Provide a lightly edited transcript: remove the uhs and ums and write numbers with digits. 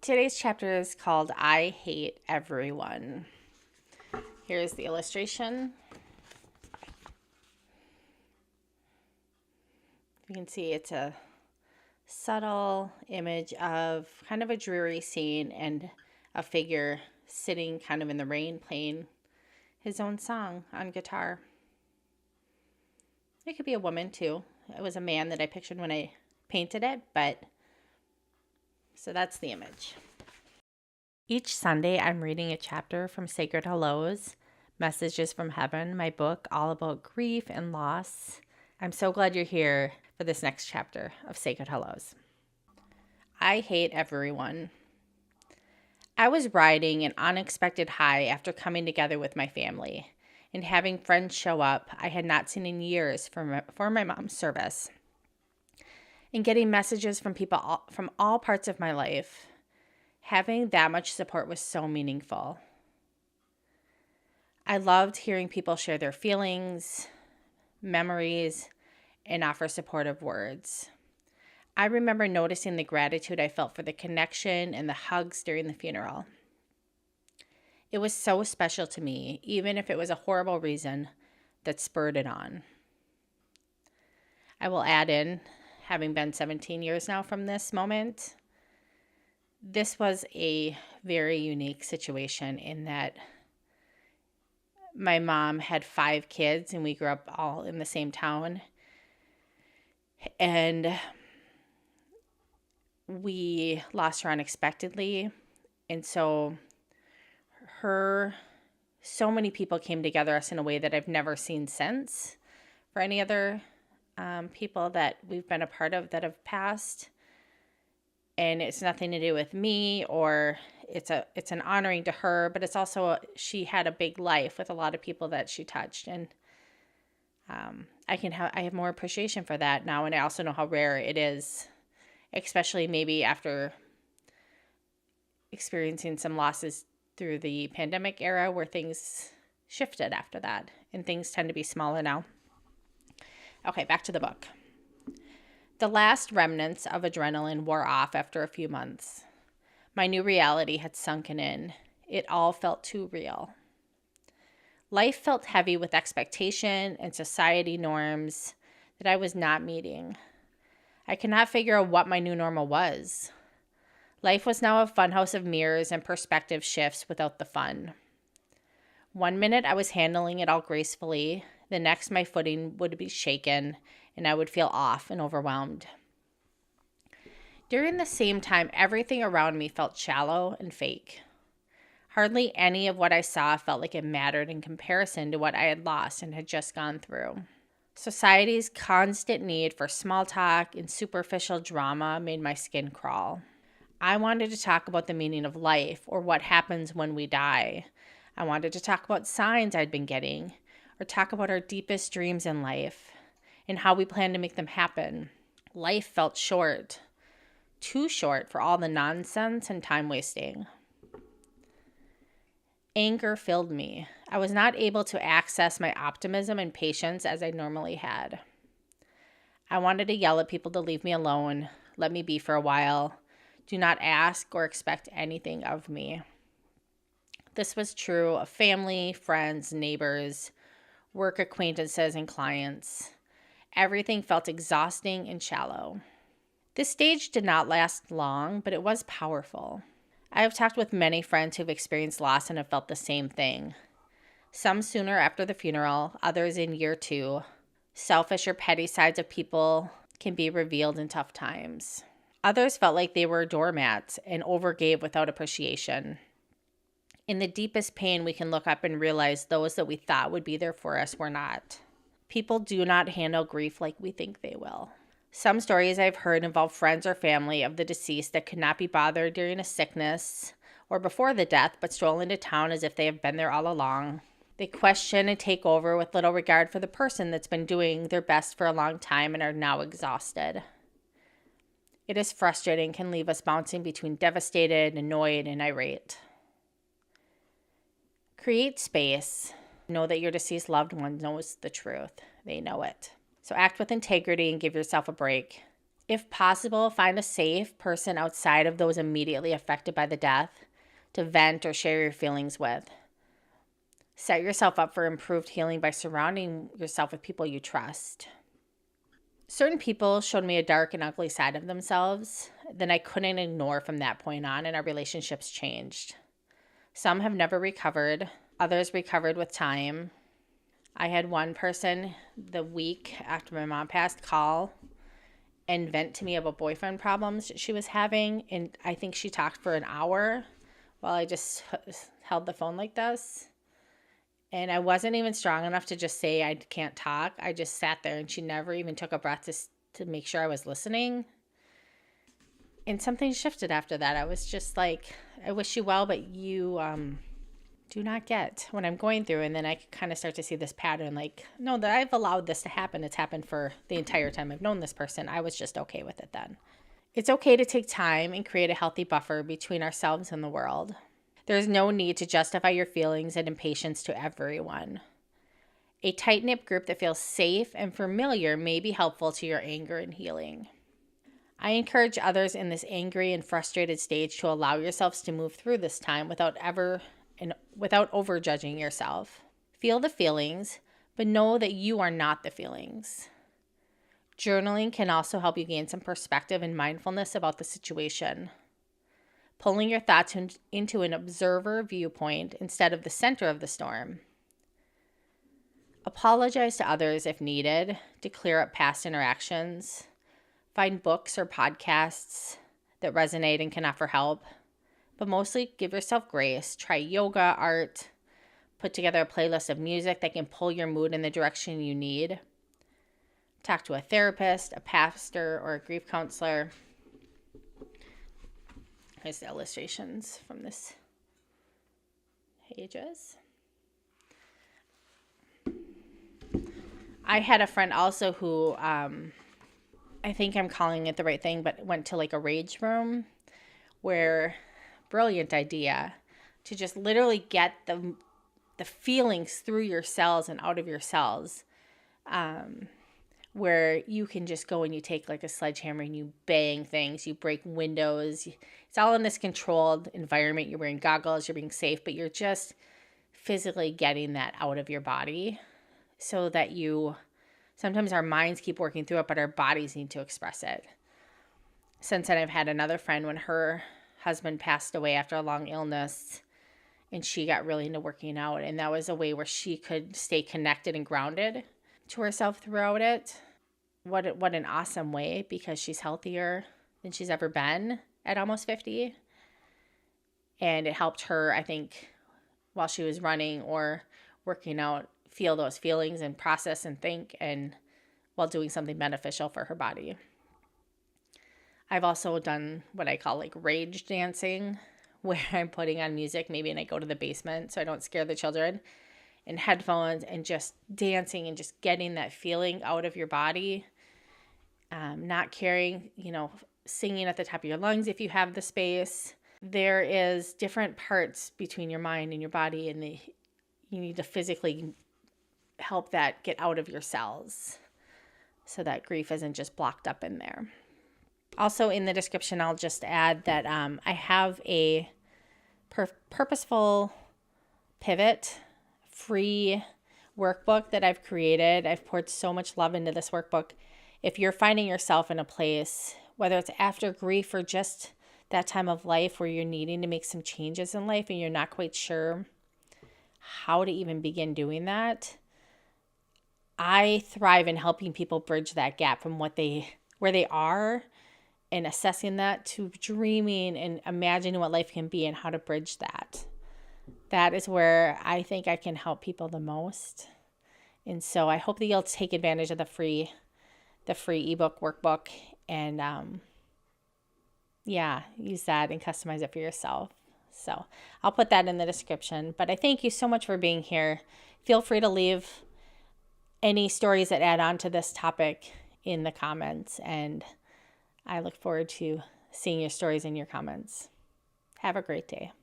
Today's chapter is called I Hate Everyone. Here's the illustration. You can see it's a subtle image of kind of a dreary scene and a figure sitting kind of in the rain playing his own song on guitar. It could be a woman too. It was a man that I pictured when I painted it, but so that's the image. Each Sunday I'm reading a chapter from Sacred Hellos, Messages from Heaven, my book all about grief and loss. I'm so glad you're here for this next chapter of Sacred Hellos. I hate everyone. I was riding an unexpected high after coming together with my family and having friends show up I had not seen in years for my mom's service, and getting messages from people from all parts of my life. Having that much support was so meaningful. I loved hearing people share their feelings, memories, and offer supportive words. I remember noticing the gratitude I felt for the connection and the hugs during the funeral. It was so special to me, even if it was a horrible reason that spurred it on. I will add in, having been 17 years now from this moment, this was a very unique situation in that my mom had 5 kids and we grew up all in the same town. And we lost her unexpectedly. And so so many people came together us in a way that I've never seen since for any other people that we've been a part of that have passed. And it's nothing to do with me, or it's an honoring to her, but it's also she had a big life with a lot of people that she touched, and I have more appreciation for that now, and I also know how rare it is, especially maybe after experiencing some losses through the pandemic era where things shifted after that, and things tend to be smaller now. Okay, back to the book. The last remnants of adrenaline wore off after a few months. My new reality had sunken in. It all felt too real. Life felt heavy with expectation and society norms that I was not meeting. I could not figure out what my new normal was. Life was now a funhouse of mirrors and perspective shifts without the fun. One minute I was handling it all gracefully. The next my footing would be shaken and I would feel off and overwhelmed. During the same time, everything around me felt shallow and fake. Hardly any of what I saw felt like it mattered in comparison to what I had lost and had just gone through. Society's constant need for small talk and superficial drama made my skin crawl. I wanted to talk about the meaning of life or what happens when we die. I wanted to talk about signs I'd been getting, or talk about our deepest dreams in life and how we plan to make them happen. Life felt short, too short for all the nonsense and time wasting. Anger filled me. I was not able to access my optimism and patience as I normally had. I wanted to yell at people to leave me alone, let me be for a while, do not ask or expect anything of me. This was true of family, friends, neighbors, work acquaintances, and clients. Everything felt exhausting and shallow. This stage did not last long, but it was powerful. I have talked with many friends who've experienced loss and have felt the same thing. Some sooner after the funeral, others in year 2. Selfish or petty sides of people can be revealed in tough times. Others felt like they were doormats and overgave without appreciation. In the deepest pain, we can look up and realize those that we thought would be there for us were not. People do not handle grief like we think they will. Some stories I've heard involve friends or family of the deceased that could not be bothered during a sickness or before the death, but stroll into town as if they have been there all along. They question and take over with little regard for the person that's been doing their best for a long time and are now exhausted. It is frustrating, can leave us bouncing between devastated, annoyed, and irate. Create space. Know that your deceased loved one knows the truth. They know it. So act with integrity and give yourself a break. If possible, find a safe person outside of those immediately affected by the death to vent or share your feelings with. Set yourself up for improved healing by surrounding yourself with people you trust. Certain people showed me a dark and ugly side of themselves that I couldn't ignore from that point on, and our relationships changed. Some have never recovered, others recovered with time. I had one person the week after my mom passed call and vent to me about boyfriend problems she was having, and I think she talked for an hour while I just held the phone like this. And I wasn't even strong enough to just say I can't talk. I just sat there, and she never even took a breath to make sure I was listening. And something shifted after that. I was just like, I wish you well, but you do not get what I'm going through. And then I could kind of start to see this pattern, like, no, that I've allowed this to happen. It's happened for the entire time I've known this person. I was just okay with it then. It's okay to take time and create a healthy buffer between ourselves and the world. There's no need to justify your feelings and impatience to everyone. A tight-knit group that feels safe and familiar may be helpful to your anger and healing. I encourage others in this angry and frustrated stage to allow yourselves to move through this time without overjudging yourself. Feel the feelings, but know that you are not the feelings. Journaling can also help you gain some perspective and mindfulness about the situation. Pulling your thoughts into an observer viewpoint instead of the center of the storm. Apologize to others if needed to clear up past interactions. Find books or podcasts that resonate and can offer help. But mostly give yourself grace. Try yoga, art. Put together a playlist of music that can pull your mood in the direction you need. Talk to a therapist, a pastor, or a grief counselor. Here's the illustrations from this pages. I had a friend also who, I think I'm calling it the right thing, but went to like a rage room where, brilliant idea, to just literally get the feelings through your cells and out of your cells. Where you can just go and you take like a sledgehammer and you bang things, you break windows. It's all in this controlled environment. You're wearing goggles, you're being safe, but you're just physically getting that out of your body so that sometimes our minds keep working through it, but our bodies need to express it. Since then, I've had another friend when her husband passed away after a long illness, and she got really into working out, and that was a way where she could stay connected and grounded to herself throughout it. What an awesome way, because she's healthier than she's ever been at almost 50. And it helped her, I think, while she was running or working out, feel those feelings and process and think, and while doing something beneficial for her body. I've also done what I call like rage dancing, where I'm putting on music maybe and I go to the basement so I don't scare the children, and headphones, and just dancing and just getting that feeling out of your body. Not caring, singing at the top of your lungs if you have the space. There is different parts between your mind and your body, and you need to physically help that get out of your cells so that grief isn't just blocked up in there. Also in the description, I'll just add that I have a purposeful pivot free workbook that I've created. I've poured so much love into this workbook. If you're finding yourself in a place, whether it's after grief or just that time of life where you're needing to make some changes in life and you're not quite sure how to even begin doing that, I thrive in helping people bridge that gap from where they are and assessing that to dreaming and imagining what life can be and how to bridge that. That is where I think I can help people the most. And so I hope that you'll take advantage of the free ebook workbook and use that and customize it for yourself. So I'll put that in the description. But I thank you so much for being here. Feel free to leave any stories that add on to this topic in the comments, and I look forward to seeing your stories in your comments. Have a great day.